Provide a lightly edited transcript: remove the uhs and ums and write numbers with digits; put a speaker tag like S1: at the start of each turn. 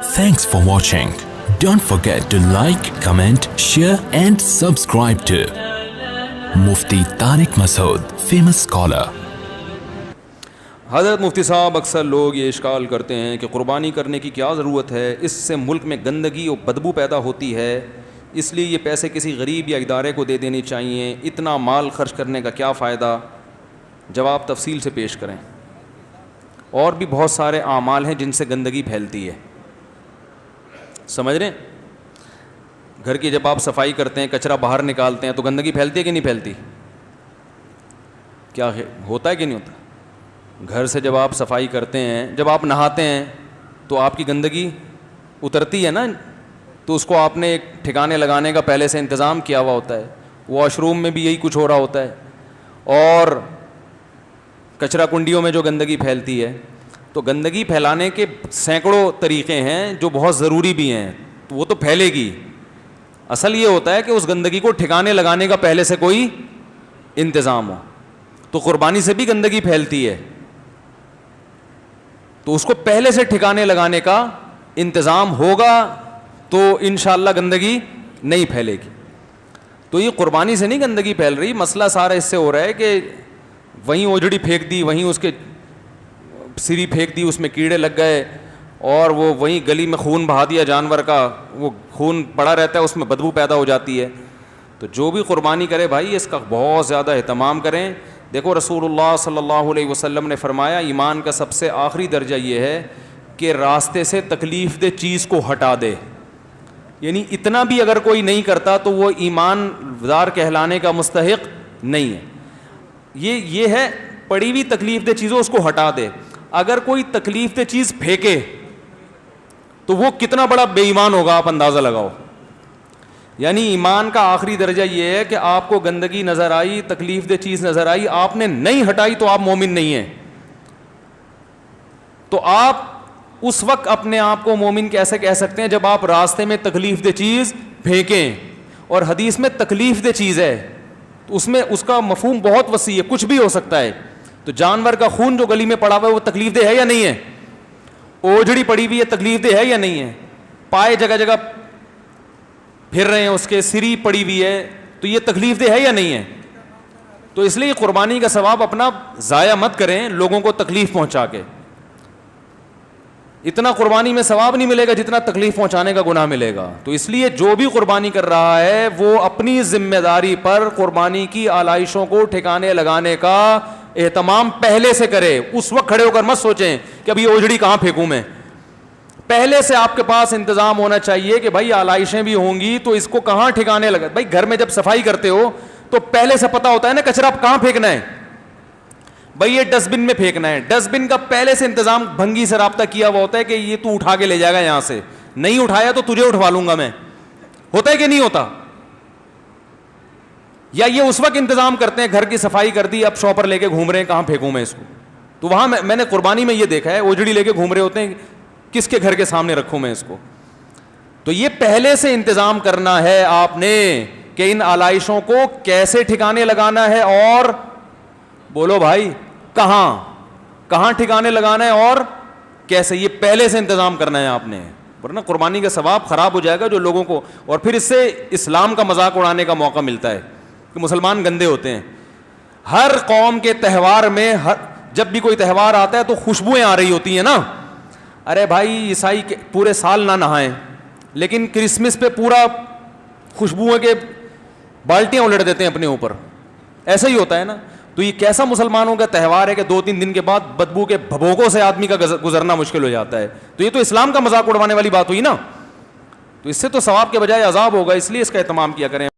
S1: Thanks for watching. Don't forget to like, comment, share and subscribe to Mufti Tariq Masood, famous scholar.
S2: حضرت مفتی صاحب اکثر لوگ یہ اشکال کرتے ہیں کہ قربانی کرنے کی کیا ضرورت ہے، اس سے ملک میں گندگی اور بدبو پیدا ہوتی ہے، اس لیے یہ پیسے کسی غریب یا ادارے کو دے دینی چاہیے، اتنا مال خرچ کرنے کا کیا فائدہ؟ جواب تفصیل سے پیش کریں۔ اور بھی بہت سارے اعمال ہیں جن سے گندگی پھیلتی ہے، سمجھ رہے ہیں؟ گھر کی جب آپ صفائی کرتے ہیں، کچرا باہر نکالتے ہیں تو گندگی پھیلتی ہے کہ نہیں پھیلتی؟ کیا ہوتا ہے کہ نہیں ہوتا؟ گھر سے جب آپ صفائی کرتے ہیں، جب آپ نہاتے ہیں تو آپ کی گندگی اترتی ہے نا، تو اس کو آپ نے ایک ٹھکانے لگانے کا پہلے سے انتظام کیا ہوا ہوتا ہے۔ واش روم میں بھی یہی کچھ ہو رہا ہوتا ہے، اور کچرا کنڈیوں میں جو گندگی پھیلتی ہے، تو گندگی پھیلانے کے سینکڑوں طریقے ہیں جو بہت ضروری بھی ہیں، تو وہ تو پھیلے گی۔ اصل یہ ہوتا ہے کہ اس گندگی کو ٹھکانے لگانے کا پہلے سے کوئی انتظام ہو۔ تو قربانی سے بھی گندگی پھیلتی ہے، تو اس کو پہلے سے ٹھکانے لگانے کا انتظام ہوگا تو انشاءاللہ گندگی نہیں پھیلے گی۔ تو یہ قربانی سے نہیں گندگی پھیل رہی، مسئلہ سارا اس سے ہو رہا ہے کہ وہیں اوجڑی پھینک دی، وہیں اس کے سری پھینک دی، اس میں کیڑے لگ گئے، اور وہ وہیں گلی میں خون بہا دیا جانور کا، وہ خون پڑا رہتا ہے، اس میں بدبو پیدا ہو جاتی ہے۔ تو جو بھی قربانی کرے بھائی اس کا بہت زیادہ اہتمام کریں۔ دیکھو رسول اللہ صلی اللہ علیہ وسلم نے فرمایا ایمان کا سب سے آخری درجہ یہ ہے کہ راستے سے تکلیف دہ چیز کو ہٹا دے، یعنی اتنا بھی اگر کوئی نہیں کرتا تو وہ ایمان دار کہلانے کا مستحق نہیں ہے۔ یہ ہے پڑی ہوئی تکلیف دہ چیزوں اس کو ہٹا دے۔ اگر کوئی تکلیف دہ چیز پھینکے تو وہ کتنا بڑا بے ایمان ہوگا، آپ اندازہ لگاؤ۔ یعنی ایمان کا آخری درجہ یہ ہے کہ آپ کو گندگی نظر آئی، تکلیف دہ چیز نظر آئی، آپ نے نہیں ہٹائی تو آپ مومن نہیں ہیں۔ تو آپ اس وقت اپنے آپ کو مومن کیسے کہہ سکتے ہیں جب آپ راستے میں تکلیف دہ چیز پھینکیں؟ اور حدیث میں تکلیف دہ چیز ہے تو اس میں اس کا مفہوم بہت وسیع ہے، کچھ بھی ہو سکتا ہے۔ تو جانور کا خون جو گلی میں پڑا ہوا ہے وہ تکلیف دہ ہے یا نہیں ہے؟ اوجڑی پڑی ہوئی ہے تکلیف دہ ہے یا نہیں ہے؟ پائے جگہ جگہ پھر رہے ہیں، اس کے سری پڑی ہوئی ہے، تو یہ تکلیف دہ ہے یا نہیں ہے؟ تو اس لیے قربانی کا ثواب اپنا ضائع مت کریں لوگوں کو تکلیف پہنچا کے۔ اتنا قربانی میں ثواب نہیں ملے گا جتنا تکلیف پہنچانے کا گناہ ملے گا۔ تو اس لیے جو بھی قربانی کر رہا ہے وہ اپنی ذمہ داری پر قربانی کی آلائشوں کو ٹھکانے لگانے کا اہتمام پہلے سے کرے۔ اس وقت کھڑے ہو کر مت سوچیں کہ ابھی اوجڑی کہاں پھینکوں میں۔ پہلے سے آپ کے پاس انتظام ہونا چاہیے کہ بھائی آلائشیں بھی ہوں گی تو اس کو کہاں ٹھکانے لگا۔ بھائی گھر میں جب صفائی کرتے ہو تو پہلے سے پتا ہوتا ہے نا کچرا کہاں پھینکنا ہے، بھائی یہ ڈسٹ بن میں پھینکنا ہے۔ ڈسٹ بن کا پہلے سے انتظام بھنگی سے رابطہ کیا ہوا ہوتا ہے کہ یہ تو اٹھا کے لے جائے گا یہاں سے، نہیں اٹھایا تو تجھے اٹھوا لوں گا میں۔ ہوتا ہے کہ نہیں ہوتا؟ یا یہ اس وقت انتظام کرتے ہیں گھر کی صفائی کر دی، اب شاپر لے کے گھوم رہے ہیں کہاں پھینکوں میں اس کو۔ تو وہاں میں نے قربانی میں یہ دیکھا ہے اوجڑی لے کے گھوم رہے ہوتے ہیں، کس کے گھر کے سامنے رکھوں میں اس کو۔ تو یہ پہلے سے انتظام کرنا ہے آپ نے کہ ان آلائشوں کو کیسے ٹھکانے لگانا ہے، اور بولو بھائی کہاں ٹھکانے لگانا ہے اور کیسے، یہ پہلے سے انتظام کرنا ہے آپ نے، ورنہ قربانی کا ثواب خراب ہو جائے گا جو لوگوں کو، اور پھر اس سے اسلام کا مذاق اڑانے کا موقع ملتا ہے کہ مسلمان گندے ہوتے ہیں۔ ہر قوم کے تہوار میں جب بھی کوئی تہوار آتا ہے تو خوشبوئیں آ رہی ہوتی ہیں نا۔ ارے بھائی عیسائی پورے سال نہ نہائیں لیکن کرسمس پہ پورا خوشبوؤں کے بالٹیاں الٹ دیتے ہیں اپنے اوپر، ایسا ہی ہوتا ہے نا۔ تو یہ کیسا مسلمانوں کا تہوار ہے کہ 2-3 دن کے بعد بدبو کے بھبوکوں سے آدمی کا گزرنا مشکل ہو جاتا ہے۔ تو یہ تو اسلام کا مذاق اڑوانے والی بات ہوئی نا۔ تو اس سے تو ثواب کے بجائے عذاب ہوگا، اس لیے اس کا اہتمام کیا کریں۔